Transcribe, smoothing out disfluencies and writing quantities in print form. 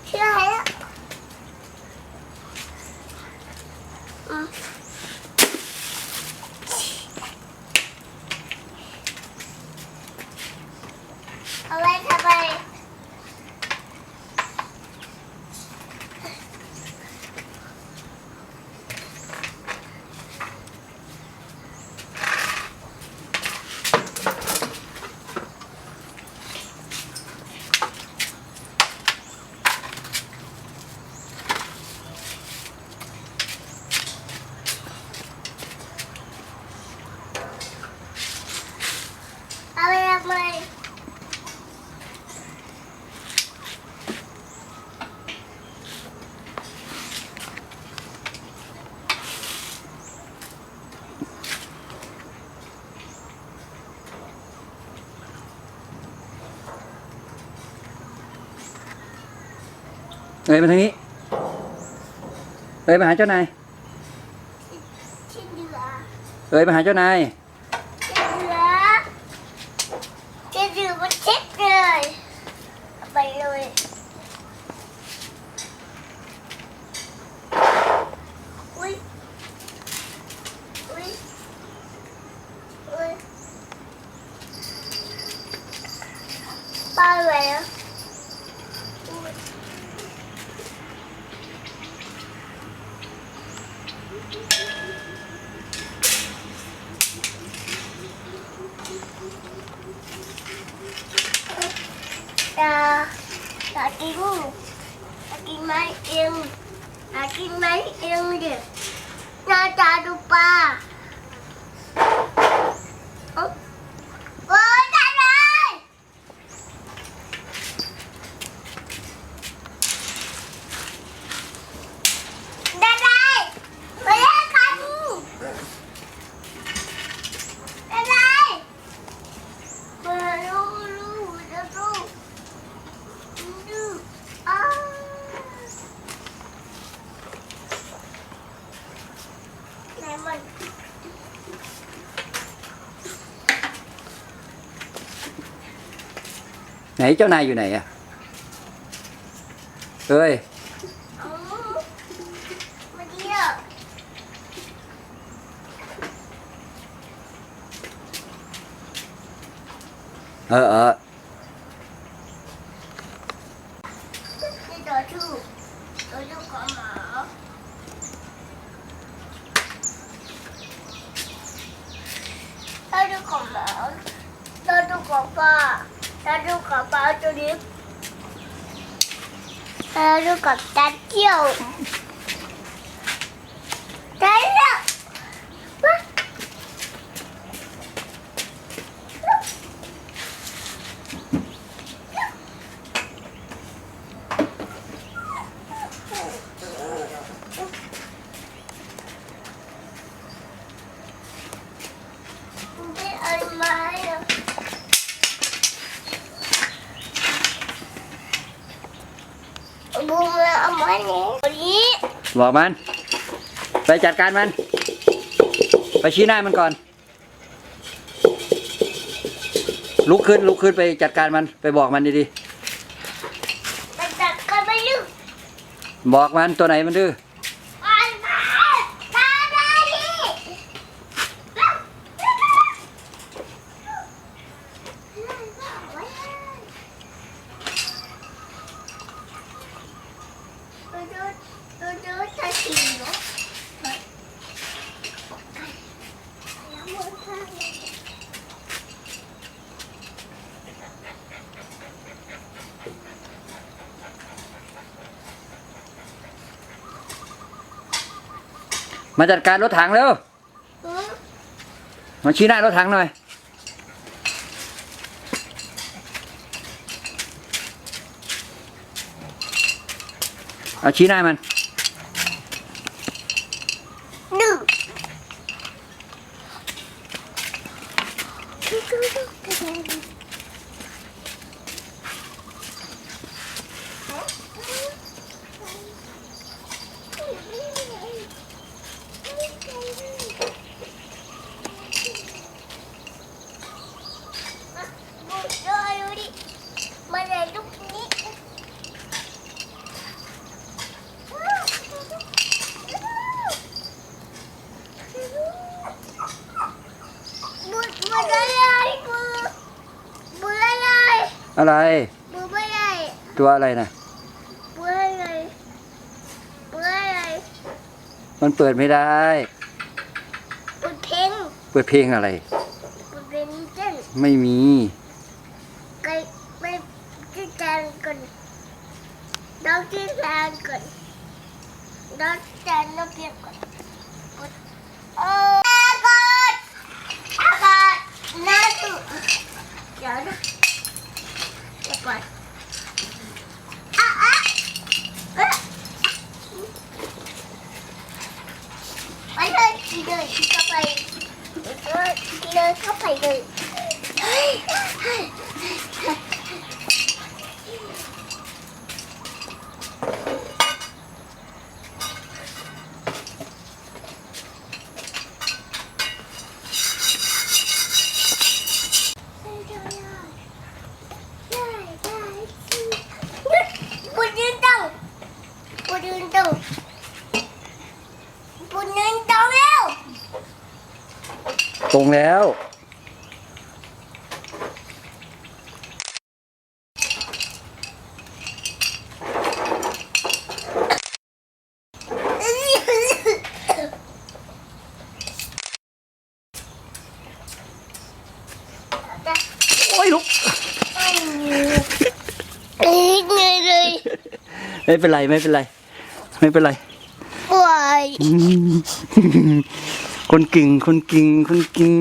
ชื่ออะไรอ่ะเอาไว้ทำไมเอาไว้ทำไมมาทางนี้มาหาเจ้านายชิ้นเหลือมาหาเจ้านายชิ้นเหลือมันเช็ดเลยเอาไปเลยอุ้ยอุ้ยอุ้ยป้าอะไรอ่ะอยากกินไหมเองอยากกินไหมเองเดี๋ยวน่าจะดูปลาโอ้ยได้เลยได้เลยไปเล่นกันได้เลยมาลูจะดูไหนเจ้านายอยู่ไหนอ่ะเอ้ยมาเที่ยวนี่ตัวชูของหมาตัวชูของหมาตัวชูของป้าตัวชูของป้าตัวนี้ตัวชูของตาเที่ยวได้แล้วบูมเอาไม้นี้บอกมันไปจัดการมันไปชี้หน้ามันก่อนลุกขึ้นไปจัดการมันไปบอกมันดีๆไปจัดการไปลูกบอกมันตัวไหนมันดื้อมาจัดการรถถังเร็วมาชี้หน้ารถถังหน่อยเอาชี้หน้ามัน อะไร ปูไม่ได้ ตัวอะไรนะ ปูอะไรปูอะไร มันเปิดไม่ได้ ปูเพลง เปิดเพลงอะไร ปูเพลงเต้น ไม่มี ไก่ไม่ที่แทนก่อนน้องที่แทนก่อนน้องแทนน้องเพียบก่อนอากาศอากาศน่าสุดเดี๋ยวนะเดี๋ยวก่อนอ่ะอ่ะเอ๊ะไปเลยกินเลยเข้าไปกินเลยเข้าไปเลยเฮ้ยปูยืนตรงปูยืนตรงปูยืนตรงแล้ว ตรงแล้ว โอ้ยลุก เหนื่อยเลย ไม่เป็นไรไม่เป็นไร ไม่เป็นไร ป่วย คนเก่งคนเก่งคนเก่ง